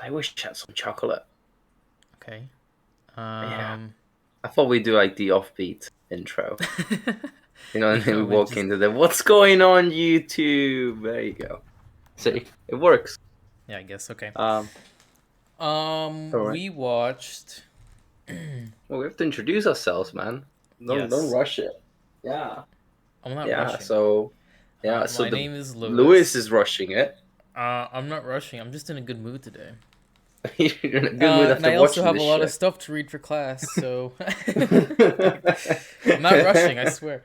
I wish I had some chocolate. Okay. Yeah. Um, I thought we'd do like the offbeat intro. And then we we walk just into the what's going on YouTube. There you go. See, it works. yeah, I guess okay. Um, all right. We watched. Well, we have to introduce ourselves, man. Don't Yes, rush it. Yeah. I'm not Yeah. rushing. So My the name is Lewis Lewis. is rushing it. I'm not rushing. I'm just in a good mood today. You're in a good mood And after I also watching have a this lot of shit. stuff to read for class, so I'm not rushing. I swear.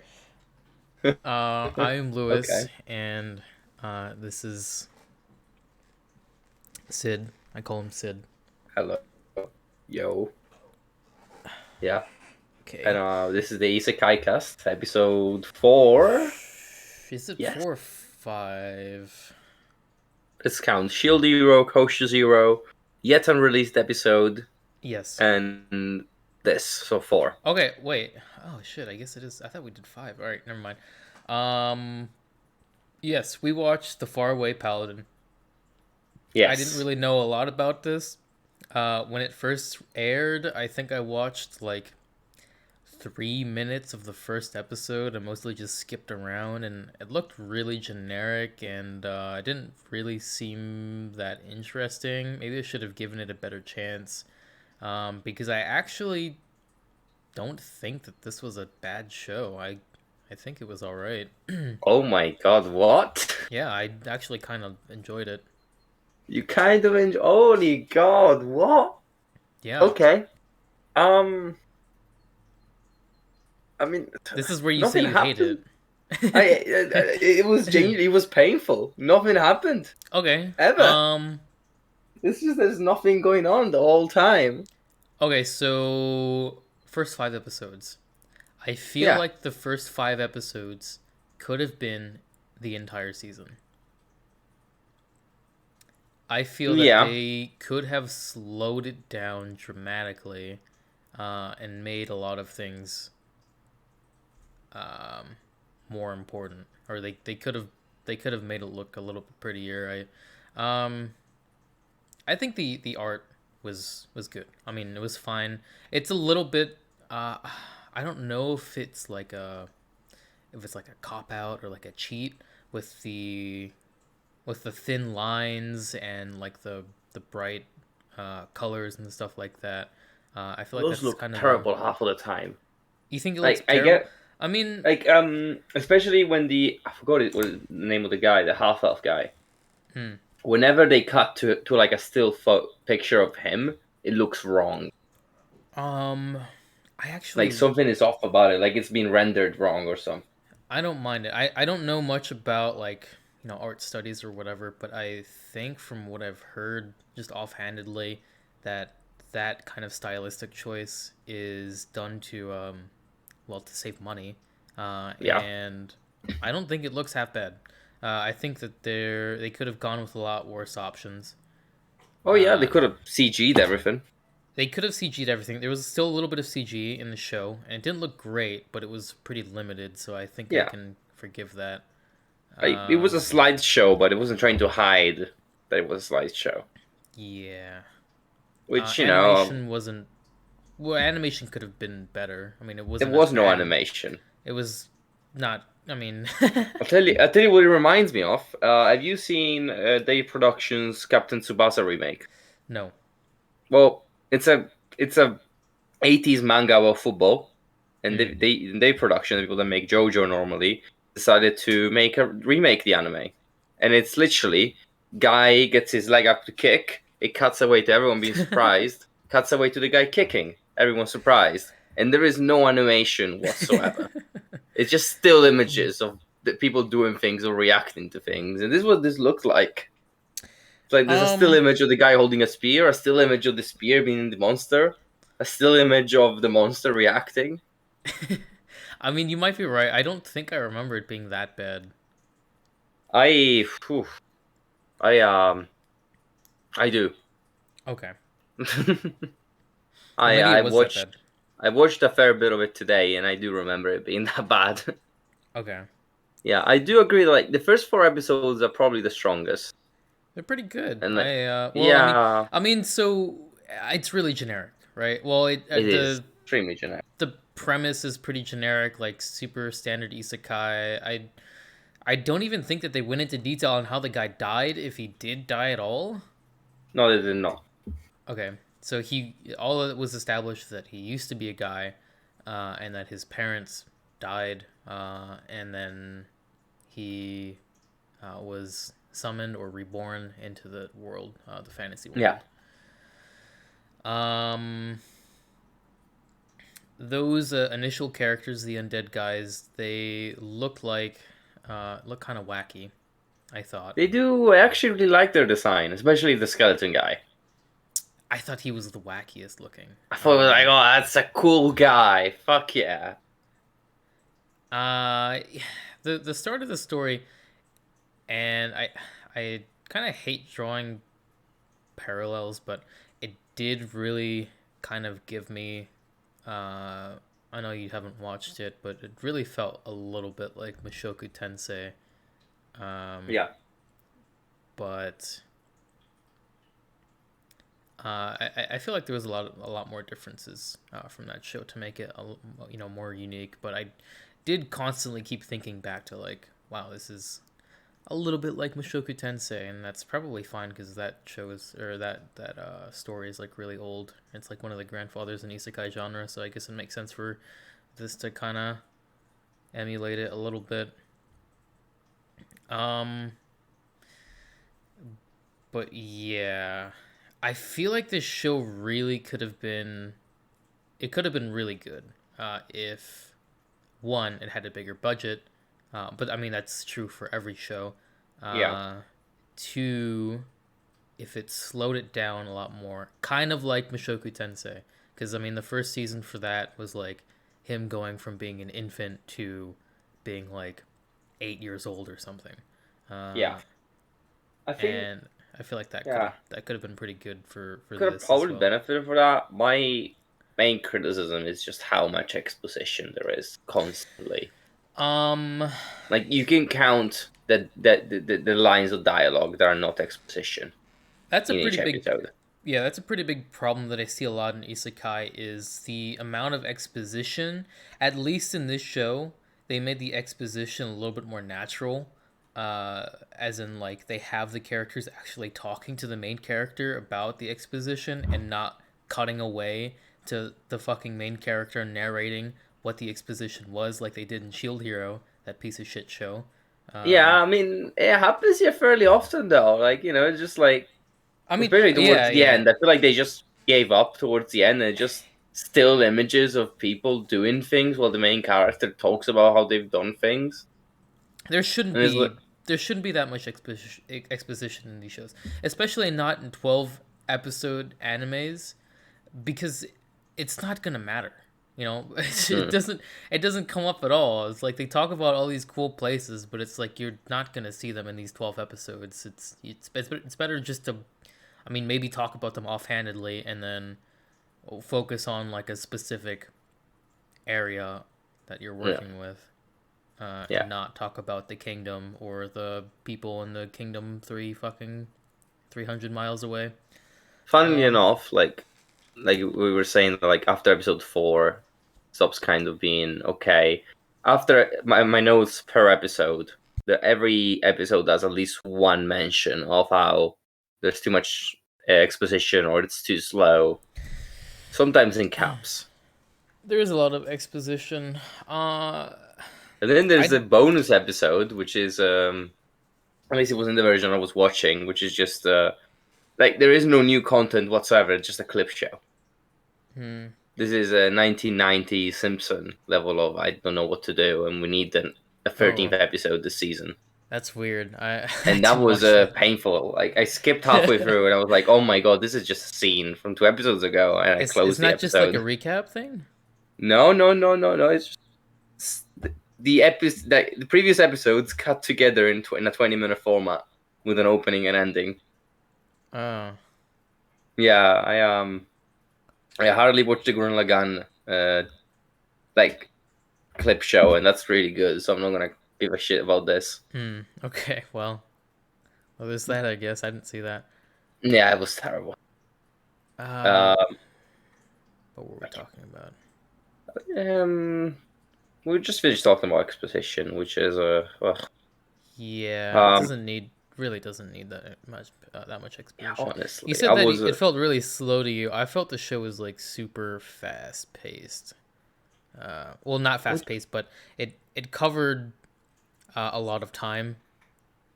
I am Lewis, Okay. and this is Sid. I call him Sid. Hello. Yo. Yeah. And Okay. this is the Isekaicast, episode 4. Is it Yes. 4 or 5? Let's count. Shield Zero, Kosher Zero, yet unreleased episode, Yes. and this. So 4. Okay, wait. Oh shit, I guess it is. I thought we did 5. Alright, never mind. Um yes, we watched The Faraway Paladin. I didn't Yes. really know a lot about this. When it first aired, I think I watched like 3 minutes of the first episode and mostly just skipped around, and it looked really generic, and it didn't really seem that interesting. Maybe I should have given it a better chance, because I actually don't think that this was a bad show. I think it was all right. Oh my god, what? Yeah, I actually kind of enjoyed it. You kind of enjoy. Holy god, what? Yeah, Okay. Um, I mean, this is where you say nothing you hate happened. it. It was genuinely, it was painful. Nothing happened. Okay. Ever. It's just there's nothing going on the whole time. Okay, so first 5 episodes. I feel Yeah. like the first 5 episodes could have been the entire season. I feel that Yeah. they could have slowed it down dramatically, and made a lot of things um, more important, or they could have made it look a little bit prettier. I think the art was good. I mean, it was fine. It's a little bit. I don't know if it's like a cop out or like a cheat with the thin lines and like the bright colors and stuff like that. I feel like Those that's look kind of a. terrible half of the time. You think it looks Like I terrible? get I mean, especially when I forgot what the name of the guy, the half elf guy. hmm, Whenever they cut to like a still picture of him, it looks wrong. um, I Like actually something is off about it. Like it's been rendered wrong or something. I don't mind it. I don't know much about like art studies or whatever, but I think from what I've heard just offhandedly that that kind of stylistic choice is done to to save money, Yeah. and I don't think it looks half bad. I think that they could have gone with a lot worse options. Oh yeah, they Uh, could have CG'd everything. they could have CG'd everything. There was still a little bit of CG in the show, and it didn't look great, but it was pretty limited, so I think I Yeah. can forgive that. It was a Um, slideshow, but it wasn't trying to hide that it was a slideshow. yeah. Which Animation wasn't. Well, animation could have been better. I mean, it there wasn't as was no bad. animation. It was not. I mean, I'll tell you what it reminds me of. Have you seen Dave Productions' Captain Tsubasa remake? no. Well, it's a 80s manga about football, and Hmm. they production, the people that make JoJo normally, decided to remake the anime, and it's literally guy gets his leg up to kick, it cuts away to everyone being surprised, cuts away to the guy kicking, everyone's surprised, and there is no animation whatsoever. It's just still images of the people doing things or reacting to things, and this is what this looks like. It's like there's a still um, image of the guy holding a spear, a still image of the spear being the monster, a still image of the monster reacting. I mean, you might be right. I don't think I remember it being that bad. I, whew, I I do. Okay. Well, I maybe it I was that watched bad. I watched a fair bit of it today, and I do remember it being that bad. Okay. Yeah, I do agree. Like the first 4 episodes are probably the strongest. They're pretty good. And like, Well, yeah, so it's really generic, right? Well, it is extremely generic. the premise is pretty generic, like super standard isekai. I don't even think that they went into detail on how the guy died, if he did die at all. No, they did not. Okay, so he all it was established that he used to be a guy, and that his parents died, and then he was summoned or reborn into the world, the fantasy world. Yeah, Um, those initial characters, the undead guys, they look kind of wacky. I thought. they do. I actually really like their design, especially the skeleton guy. I thought he was the wackiest looking. I thought it was like, oh, that's a cool guy. Fuck yeah. Uh, the start of the story, and I kind of hate drawing parallels, but it did really kind of give me. I know you haven't watched it, but it really felt a little bit like Mushoku Tensei. Yeah. But I feel like there was a lot more differences from that show to make it more unique. But I did constantly keep thinking back to like, wow, this is a little bit like Mushoku Tensei, and that's probably fine because that show is or that story is like really old. It's like one of the grandfathers in isekai genre, so I guess it makes sense for this to kind of emulate it a little bit. Um, but yeah, I feel like this show really could have been. It could have been really good if one, it had a bigger budget, but I mean that's true for every show. Yeah. Two, if it slowed it down a lot more, kind of like Mushoku Tensei, because I mean the first season for that was like him going from being an infant to being like 8 years old or something. Yeah. I think, And I feel like yeah, that could have been pretty good for could have this as probably well. benefited for that. My main criticism is just how much exposition there is constantly. Um, Like you can count the lines of dialogue that are not exposition that's a in pretty each big episode. Yeah, that's a pretty big problem that I see a lot in isekai is the amount of exposition. At least in this show, they made the exposition a little bit more natural. As in like they have the characters actually talking to the main character about the exposition and not cutting away to the fucking main character narrating what the exposition was like they did in Shield Hero, that piece of shit show. Yeah, Um, I mean, it happens here fairly often though. Like, it's just like, I mean, especially yeah, towards the yeah. end, I feel like they just gave up towards the end and just still images of people doing things while the main character talks about how they've done things. there shouldn't And it's like, be there shouldn't be that much exposition in these shows, especially not in 12 episode animes, because it's not gonna matter. hmm, It doesn't come up at all. It's like they talk about all these cool places, but it's like you're not gonna see them in these 12 episodes. It's better just to, I mean, maybe talk about them offhandedly and then focus on like a specific area that you're yeah, working with, yeah. and not talk about the kingdom or the people in the kingdom 300 miles away. Funnily Um, enough, like we were saying, like after episode 4, stops kind of being okay. After my notes per episode, every episode has at least one mention of how there's too much exposition or it's too slow. Sometimes in caps. there is a lot of exposition. Uh, And then there's I a bonus episode, which is at least it was in the version I was watching, which is just like there is no new content whatsoever. It's just a clip show. hmm, This is a 1990 Simpson level of I don't know what to do, and we need a 13th oh, episode this season. that's weird. I And that didn't was watch that. painful. Like I skipped halfway through, and I was like, "Oh my god, this is just a scene from 2 episodes ago," and I It's closed the not just like a episode. recap thing. No, no, no, no, no. It's just the previous episodes cut together in a 20-minute format with an opening and ending. Oh, Yeah, I hardly watched the Gurren Lagann like clip show, and that's really good. So I'm not gonna give a shit about this. okay. Well, Oh, there's that. I guess I didn't see that. Yeah, it was terrible. Uh, Um, what were we talking about? um, we just finished talking about exposition, which is Yeah, it um, doesn't need really doesn't need that much yeah, exposition. You honestly, said I that was it felt really slow to you. I felt the show was like super fast paced. Well, not fast paced, but it covered a lot of time.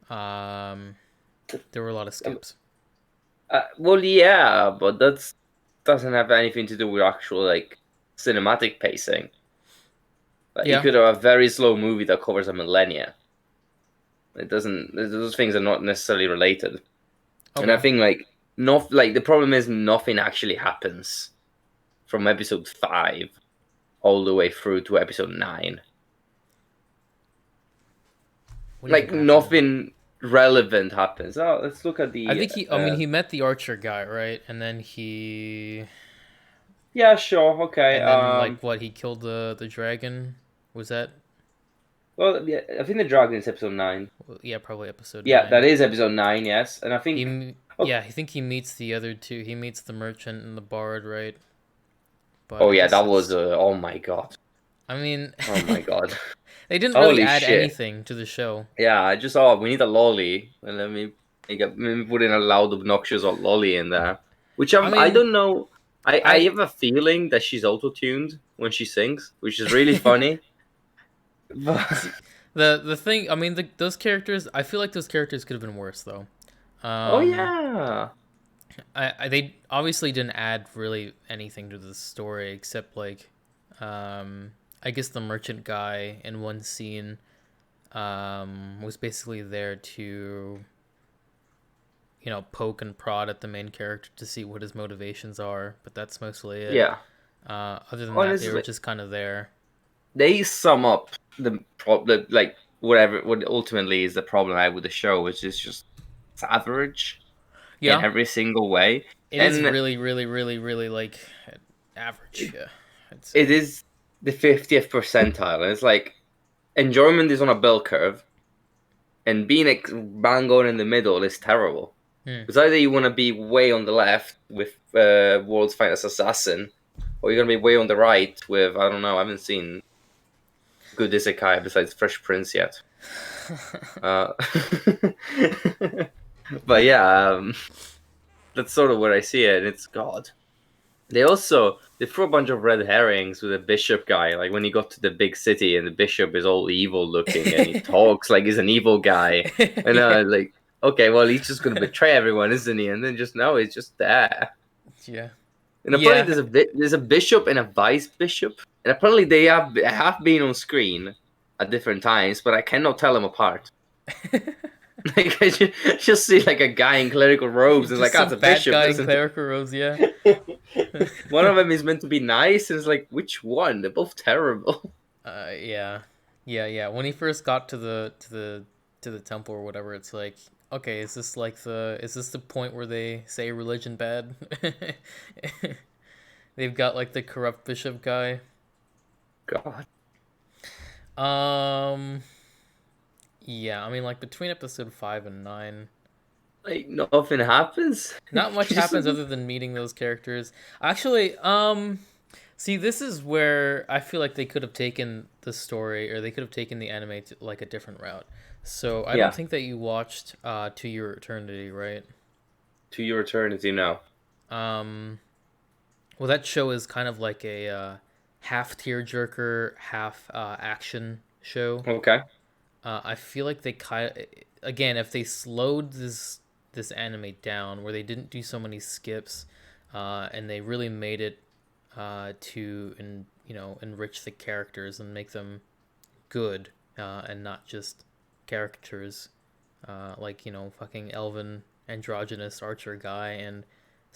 Um, there were a lot of skips. well, yeah, but that's doesn't have anything to do with actual like cinematic pacing. Like, you Yeah. could have a very slow movie that covers a millennia. It doesn't. Those things are not necessarily related. And I Okay. think like not like the problem is nothing actually happens from episode 5 all the way through to episode 9. What do you mean Like happen? nothing relevant happens. Oh, let's look at I the. think he. I mean, he met the archer guy, right? And then Yeah, sure, okay. and then like what? He killed the dragon. Was that? Well, yeah, I think the dragon is episode 9. Well, yeah, probably episode Yeah, that 9. is episode 9. Yes, and I think. Oh, Yeah, I think he meets the other two. He meets the merchant and the bard, right? But oh I yeah, guess that was. it's. Oh my god. I mean, Oh my god. they didn't really Holy add shit. anything to the show. Yeah, I just saw we need a lolly. And let me put in a loud, obnoxious lolly in there. Which I I mean, don't know. I I have a feeling that she's auto tuned when she sings, which is really funny. But see the thing. I mean, those characters. I feel like those characters could have been worse though. oh Um, yeah, they obviously didn't add really anything to the story except like, I guess the merchant guy in one scene, was basically there to, poke and prod at the main character to see what his motivations are. But that's mostly it. yeah. Other than that, they were Honestly, just kind of there. they sum up the problem, like whatever. What ultimately is the problem I have with the show, which is just it's average in Yeah, every single way, it is and really, really, really, really like average. it, Yeah, I'd it say. is the 50th percentile, and it's like enjoyment is on a bell curve, and being bang on in the middle is terrible. Hmm. Because either you want to be way on the left with World's Finest Assassin, or you're gonna be way on the right with I don't know. I haven't seen good Isekai besides Fresh Prince yet. Uh, but yeah, that's sort of where I see it. It's God. They threw a bunch of red herrings with a bishop guy. Like when he got to the big city and the bishop is all evil looking and he talks like he's an evil guy. And Yeah. like, okay, well he's just gonna betray everyone, isn't he? And then just no, he's just there. Yeah. And apparently Yeah. there's a bishop and a vice bishop, and apparently they have been on screen at different times, but I cannot tell them apart. Like I just see like a guy in clerical robes and Just like, ah, some it's a fat bishop, guy in isn't clerical robes, yeah. it? One of them is meant to be nice, and it's like, which one? They're both terrible. Yeah. Yeah, yeah. When he first got to the temple or whatever, it's like, okay, is this the point where they say religion bad? They've got like the corrupt bishop guy. God, Um yeah, I mean like between episode 5 and 9, like nothing happens. not much Just happens other than meeting those characters. Actually, see, this is where I feel like they could have taken the story, or they could have taken the anime to like a different route. So I don't yeah, think that you watched To Your Eternity, right? to your eternity now. Um, well, that show is kind of like a half tearjerker, half action show. Okay, I feel like they kind again, if they slowed this anime down, where they didn't do so many skips, and they really made it enrich the characters and make them good, and not just caricatures, like fucking elven androgynous archer guy and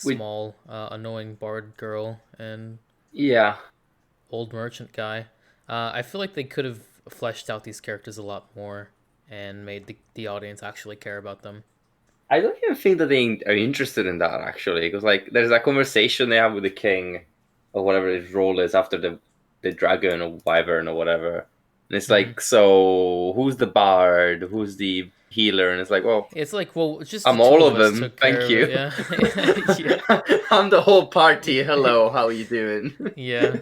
we small annoying bard girl and yeah. old merchant guy. I feel like they could have fleshed out these characters a lot more and made the audience actually care about them. I don't even think that they are interested in that actually, because like there's that conversation they have with the king, or whatever his role is after the dragon or wyvern or whatever, and it's Hmm. like, so who's the bard? Who's the healer, and it's like, well, It's like, well, just the I'm two all of of us them. took care Thank of it. you. Yeah. Yeah. I'm the whole party. Hello, how are you doing? Yeah.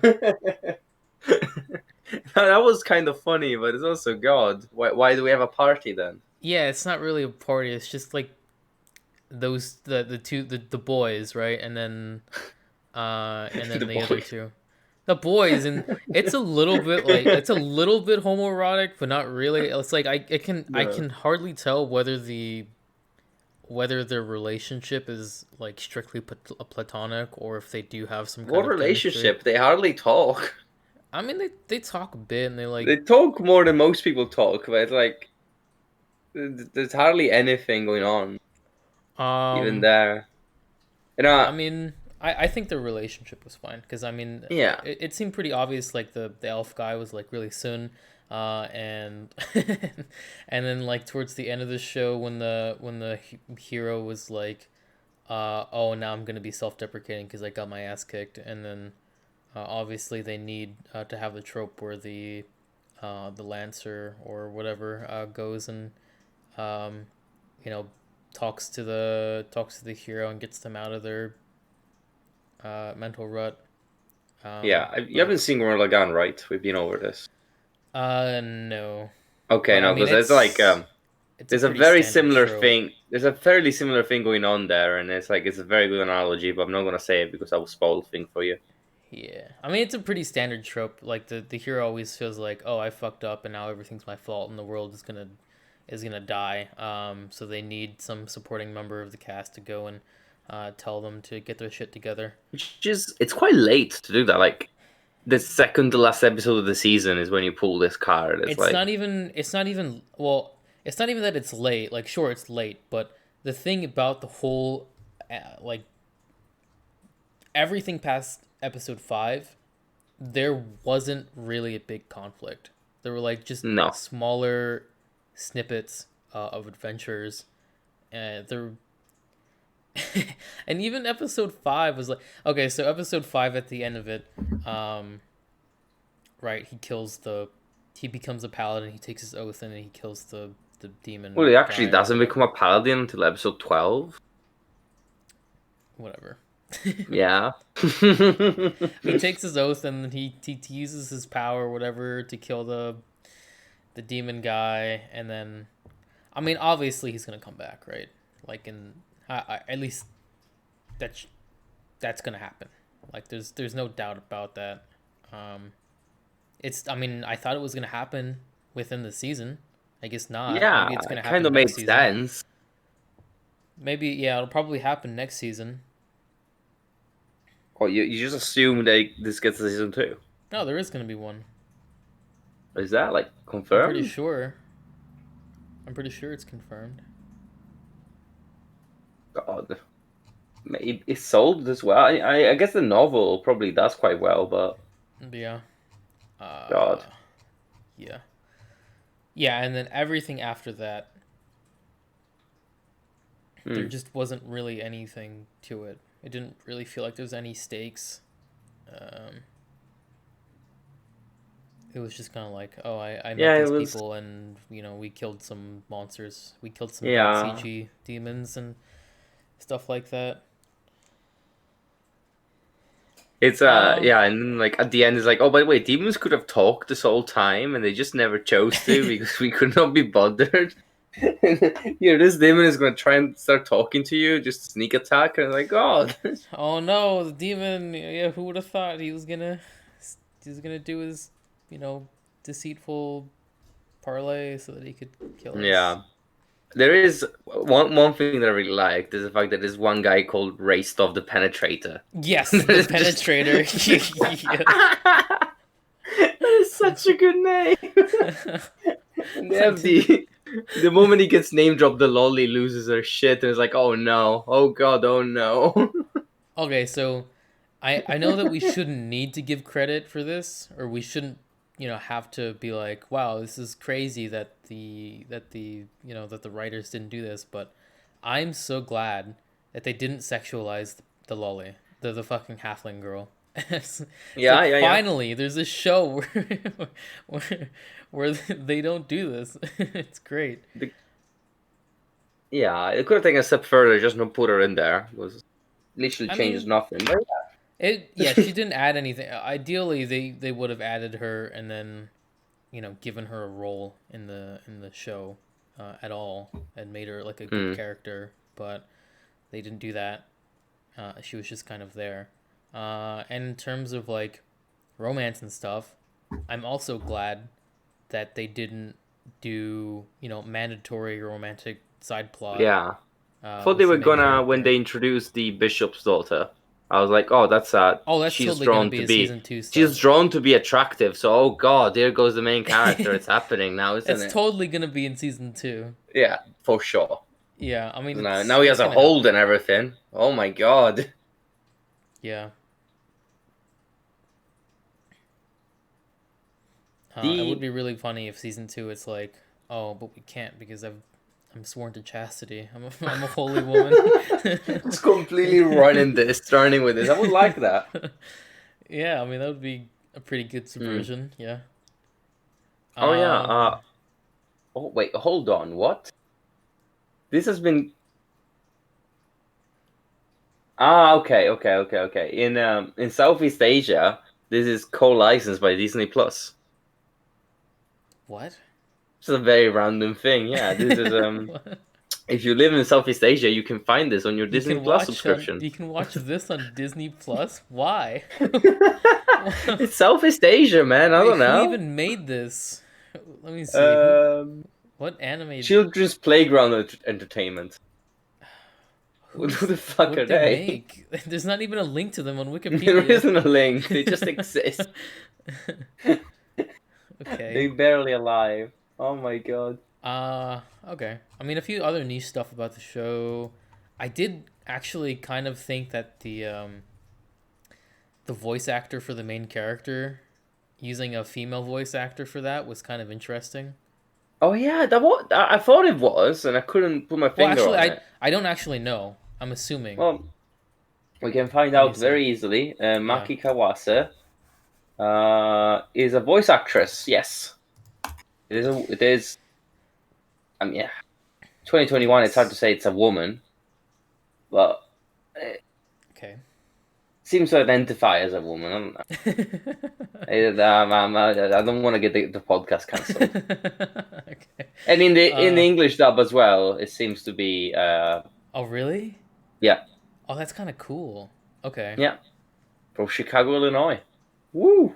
That was kind of funny, but it's also God. Why do we have a party then? Yeah, it's not really a party. It's just like those the two the boys, right? And then The the other boys. two. The boys, and it's a little bit like it's a little bit homoerotic, but not really. It's like I No. can hardly tell whether their relationship is like strictly platonic or if they do have some What kind of chemistry. relationship? They hardly talk. I mean, they talk a bit and they like They talk more than most people talk, but it's like there's hardly anything going on even um there. And I mean, I think their relationship was fine because I mean, yeah, it seemed pretty obvious. Like the elf guy was like really soon, and and then like towards the end of the show when the hero was like, oh now I'm gonna be self deprecating because I got my ass kicked, and then obviously they need to have the trope where the lancer or whatever goes and um, you know talks to the hero and gets them out of their mental rut. yeah. You But haven't seen Gurren Lagann, right? We've been over this. no, Okay, but I no, mean because it's like it's a there's a pretty very standard similar trope. thing. There's a fairly similar thing going on there, and it's like it's a very good analogy, but I'm not gonna say it because I will spoil the thing for you. Yeah, I mean it's a pretty standard trope. Like the hero always feels like, oh, I fucked up and now everything's my fault and the world is gonna die. So they need some supporting member of the cast to go and tell them to get their shit together. Which is it's quite late to do that. Like the second to last episode of the season is when you pull this card. It's It's like not even. It's not even. Well, it's not even that it's late. Like, sure, it's late, but the thing about the whole, like, everything past episode 5, there wasn't really a big conflict. There were like just no. smaller snippets of adventures, and there. And even episode 5 was like, okay, so episode 5 at the end of it, um, right? He becomes a paladin. He takes his oath and he kills the Well, demon he actually guy or doesn't become whatever. a paladin until episode 12. Whatever. Yeah. He takes his oath and he uses his power or whatever to kill the demon guy, and then I mean obviously he's gonna come back, right? Like in at least that's that's gonna happen. Like there's no doubt about that. Um, it's I mean I thought it was gonna happen within the season. I guess not. Yeah, Maybe it's gonna it kind happen of next made season. sense. Maybe it'll probably happen next season. Well, you just assume that this gets a season 2. No, there is gonna be one. Is that like I'm pretty confirmed? sure. I'm pretty sure it's confirmed. God. It's sold as well. I guess the novel probably does quite well, but Yeah. God. Yeah. Yeah, and then everything after that, there Hmm. just wasn't really anything to it. It didn't really feel like there was any stakes. Um, it was just kind of like, oh, I met Yeah, it these was. people and, we killed some monsters. We killed some bad Yeah. CG demons and stuff like that. It's Um, yeah, and then, like at the end, it's like, oh, by the way, demons could have talked this whole time, and they just never chose to because we could not be bothered. This demon is gonna try and start talking to you, just sneak attack, and like, God. oh no, the demon. Yeah, who would have thought he was gonna do his, you know, deceitful parlay so that he could kill us. Yeah, there is one thing that I really liked is the fact that there's one guy called Raystov the Penetrator. Yes, the That is just penetrator. Yes. that is such a good name. And they have the moment he gets name dropped, the lolly loses her shit and is like, oh no, oh god, oh no. Okay, so I know that we shouldn't need to give credit for this, or we shouldn't, have to be like, wow, this is crazy that the writers didn't do this, but I'm so glad that they didn't sexualize the lolly, the fucking halfling girl. It's Yeah, like yeah, yeah. finally there's a show where where they don't do this. It's great. The, Yeah, it could have taken a step further, just not put her in there. It was literally I changes mean, nothing. But she didn't add anything. Ideally, they would have added her and then, given her a role in the show at all and made her like a good hmm, character, but they didn't do that. She was just kind of there. And in terms of like romance and stuff, I'm also glad that they didn't do mandatory romantic side plot yeah. I thought they with the were main gonna when character. they introduced the bishop's daughter. I was like, oh, that's Oh, that's she's totally gonna drawn be to a be season two stuff. she's drawn to be attractive. So, oh god, there goes the main character. It's happening now, isn't It's it? totally gonna be in season two. Yeah, for sure. Yeah, I mean Now he has it's a gonna hold happen. and everything. Oh my god. Yeah. It would The be really funny if season two it's like, oh, but we can't because I'm sworn to chastity. I'm a holy woman. just completely running this, starting with this. I would like that. Yeah, I mean that would be a pretty good Hmm. subversion. Yeah. Oh yeah. Um. Oh wait, hold on. What? This has been. Okay. In Southeast Asia, this is co-licensed by Disney Plus. What? It's a very random thing. Yeah, this is What? if you live in Southeast Asia, you can find this on your Disney Plus subscription. You can watch this on Disney Plus. Why? It's Southeast Asia, man. I Wait, don't who know. even made this? Let me see. Who? Um, What anime? Children's Playground Entertainment. Who Who's? the fuck are What they they? make? There's not even a link to them on There Wikipedia. isn't a link. They just exist. They Okay. barely alive. Oh my god. Okay. I mean, a few other niche stuff about the show. I did actually kind of think that the voice actor for the main character, using a female voice actor for that was kind of interesting. Oh yeah, that what I thought it was, and I couldn't put my Well, finger actually, on I it. I don't actually know. I'm assuming. Well, we can find Let me out see. very easily. Yeah. Maki Kawase is a voice actress. Yes, it is. It is. I mean, yeah, 2021. It's hard to Yes. say it's a woman, but it Okay. seems to identify as a woman. I don't know. I don't want to get the podcast cancelled. Okay. And in the Uh. English dub as well, it seems to be Oh, really? yeah, Oh, that's kind of cool. Okay. yeah, from Chicago, Illinois. Woo!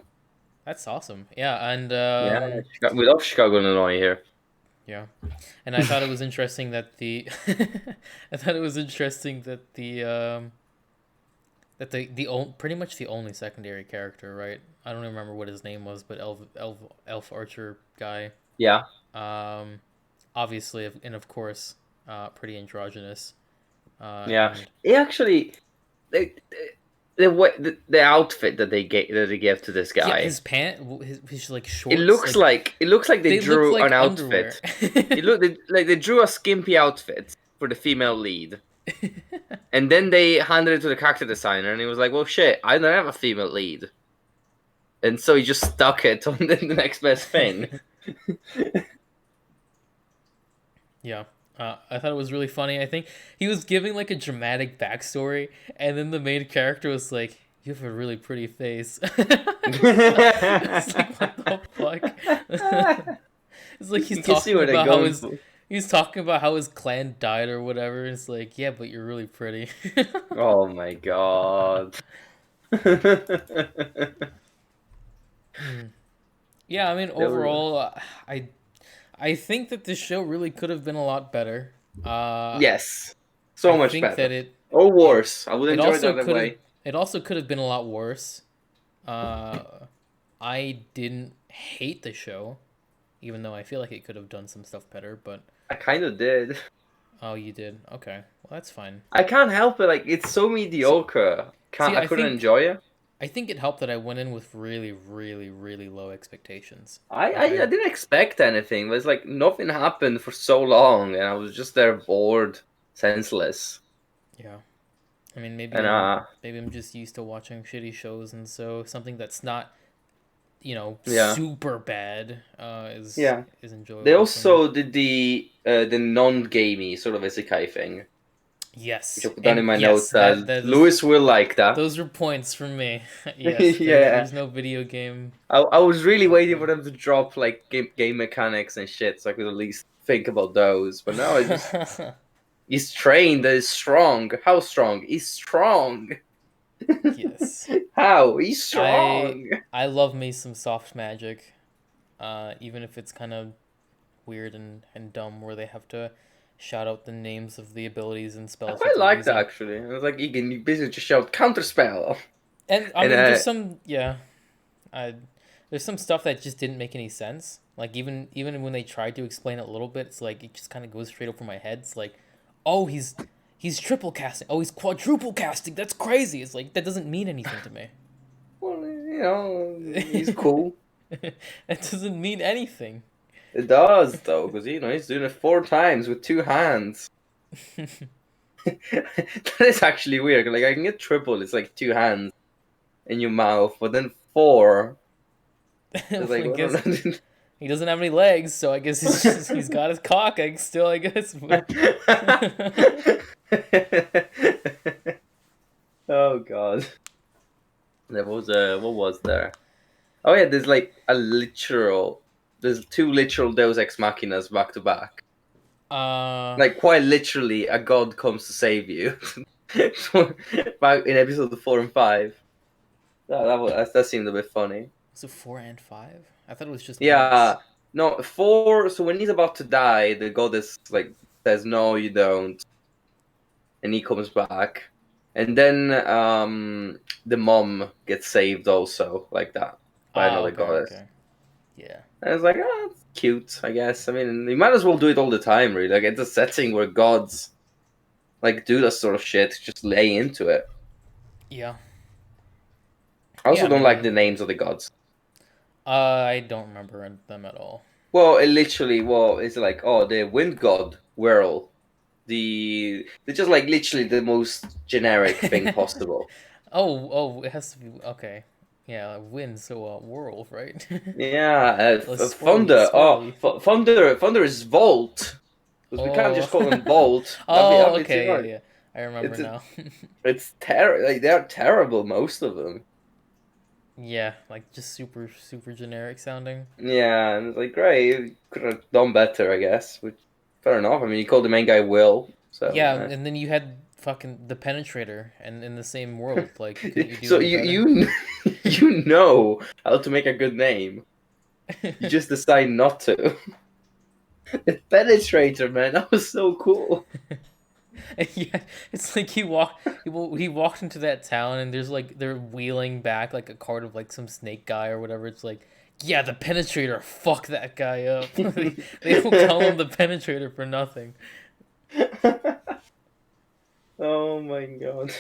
That's awesome. Yeah, and Yeah, we love Chicago, Illinois here. yeah, and I thought it was interesting that the I thought it was interesting that pretty much the only secondary character, right? I don't remember what his name was, but elf archer guy. Yeah, Um, obviously, and of course, pretty androgynous. yeah. And He actually, the the outfit that they gave to this yeah, guy, his his like it shorts, looks like like they they look drew like an underwear. outfit. Like they drew a skimpy outfit for the female lead, and then they handed it to the character designer, and he was like, "Well, shit, I don't have a female lead," and so he just stuck it on the next best thing. Yeah. I thought it was really funny. I think he was giving like a dramatic backstory, and then the main character was like, "You have a really pretty face." It's like, what the fuck? It's like You can see where they're going for. he's talking about how his clan died or whatever. It's like, yeah, but you're really pretty. Oh my god. Yeah, I mean, There was- overall, I think that this show really could have been a lot better. yes, so I much think better. that Or it worse. I would it enjoy it also the other could have way. been a lot worse. Uh, I didn't hate the show, even though I feel like it could have done some stuff better. But I kind of did. oh, you did. Okay, well that's fine. I can't help it. Like it's so See, mediocre. see, Can't I couldn't enjoy it. I think it helped that I went in with really, really, really low expectations. I, I Like I didn't expect anything. It was like nothing happened for so long, and I was just there bored, senseless, yeah. I mean, and maybe I'm just used to watching shitty shows, and so something that's not Yeah, super bad yeah. is They enjoyable for me. also did the non-gamey sort of Isekai thing, which I Yes, put down in and my yes, notes. that is Lewis will like that. those are points for me. Yes, Yeah. there's no video game I was really like waiting for them. them to drop like game mechanics and shit, so I could at least think about those. But no, it's just he's trained, he's strong. How strong? He's strong. Yes. How? He's I strong. I love me some soft magic. Even if it's kind of weird and dumb where they have to shout out the names of the abilities and I spells that quite they're like that using. actually. It was like you basically just shout counterspell. And I And mean there's some I there's some stuff that just didn't make any sense. Like even when they tried to explain it a little bit, it's like it just kind of goes straight over my head. It's like, "Oh, he's triple casting. Oh, he's quadruple casting. That's crazy." It's like that doesn't mean anything to me. well, he's cool. That doesn't mean anything. It does though, because he's doing it 4 times with 2 hands. That is actually weird. Like I can get triple, it's like 2 hands in your mouth, but then four. It's like I what? guess he doesn't have any legs, so I guess he's got his cock. I still, I guess. Oh god. There was what was there? Oh yeah, there's two literal Deus Ex Machinas back to back. uh, Like quite literally, a god comes to save you. Back in episode 4 and 5. That seemed a bit funny. was it 4 and 5? I thought it was just once. Yeah, no 4. So when he's about to die, the goddess like says, "No, you don't," and he comes back, and then the mom gets saved also like that by Ah, another okay, goddess. okay, yeah, And it's like, it's cute, I guess. I mean, you might as well do it all the time, really. Like it's a setting where gods like do that sort of shit. Just lay into it. yeah, I yeah. also I don't like mean, the names of the gods. I don't remember them at all. Well, it's like, oh, the wind god, whirl. They're just like literally the most generic thing possible. Oh, it has to be okay. Yeah, wind, so whirl, right? Yeah, Swirly, thunder. Oh, swirly. thunder is volt because we can't just Oh, call them bolt. oh, That'd be too okay, hard. yeah, yeah. I remember It's now. it's terrible. Like they're terrible, most of them. Yeah, like just super, super generic sounding. Yeah, and it's like great, you could have done better, I guess. Which fair enough. I mean, you called the main guy Will, so. Yeah, and then you had fucking the Penetrator, and in the same world, like, couldn't you do So any you better? you know how to make a good name. You just decide not to. The Penetrator, man, that was so cool. Yeah, it's like he walked into that town, and there's like they're wheeling back like a cart of like some snake guy or whatever. It's like, yeah, the Penetrator, fuck that guy up. They don't call him the Penetrator for nothing. Oh my god.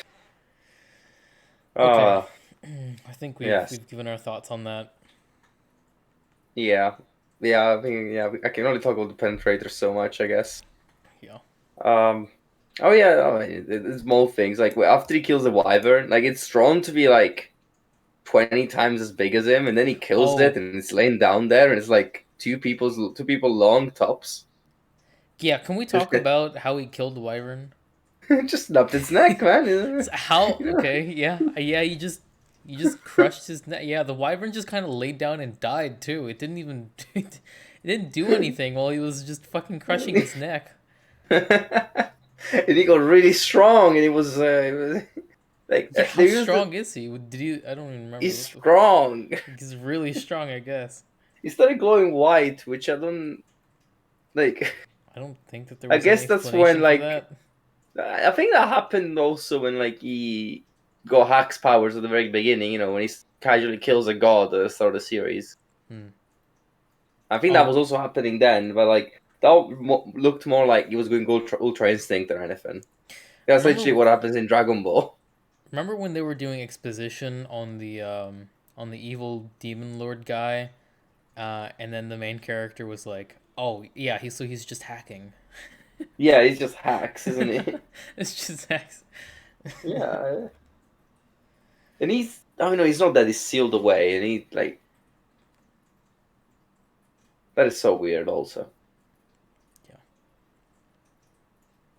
Okay, Ah, I think yes. we've given our thoughts on that. Yeah. Yeah, I think I can only talk about the Penetrator so much, I guess. Yeah. Um oh yeah, it's small things. Like after he kills the wyvern, like it's drawn to be like 20 times as big as him, and then he kills it Oh, and it's laying down there and it's like two people long tops. yeah. Can we Just talk about how he killed the wyvern? just snapped its neck, man. So how? You know? Okay, yeah, yeah. You just crushed his neck. Yeah, the wyvern just kind of laid down and died too. It didn't even it didn't do anything while he was just fucking crushing its neck. And he got really strong, and it was like Yeah, how they used strong is he? Did he? I don't even remember. he's strong. He's really strong, I guess. He started glowing white, which I don't like. I don't think that there I was any guess that's when explanation for like that. I think that happened also when like he got Hack's powers at the very beginning. When he casually kills a god at the start of the series. Hmm. I think that was Oh, also happening then, but like that looked more like he was going ultra instinct or anything. That's literally remember what happens in Dragon Ball. remember when they were doing exposition on the evil demon lord guy, and then the main character was like, "Oh yeah, he's just hacking." Yeah, he's just hacks, isn't he? It's just hacks. Yeah, and he's I don't know, he's not that he's sealed away, and he like That is so weird. Also. Yeah.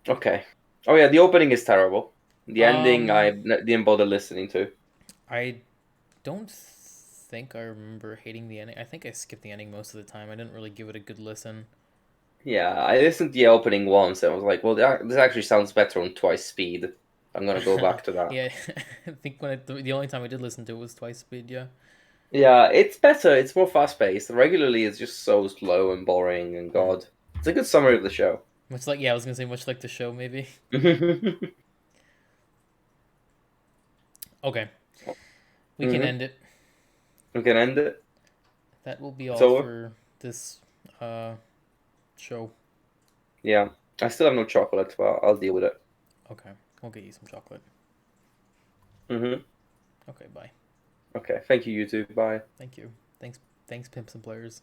Okay. Oh yeah, the opening is terrible. The ending Um, didn't bother listening to. I don't think I remember hating the ending. I think I skipped the ending most of the time. I didn't really give it a good listen. Yeah, I listened to the opening once and I was like, well, this actually sounds better on twice speed. I'm gonna go back to that. Yeah, I think the only time I did listen to it was twice speed. Yeah. Yeah, it's better. It's more fast paced. Regularly, it's just so slow and boring. And Hmm. God, it's a good summary of the show. Much like, yeah, I was gonna say much like the show, maybe. hmm Okay, we can end it. We can end it. That will be It's all over. for this uh show. Yeah, I still have no chocolate, but I'll deal with it. Okay, we'll get you some chocolate. hmm Okay, bye. Okay, thank you, YouTube. Bye. Thank you. Thanks, pimps and players.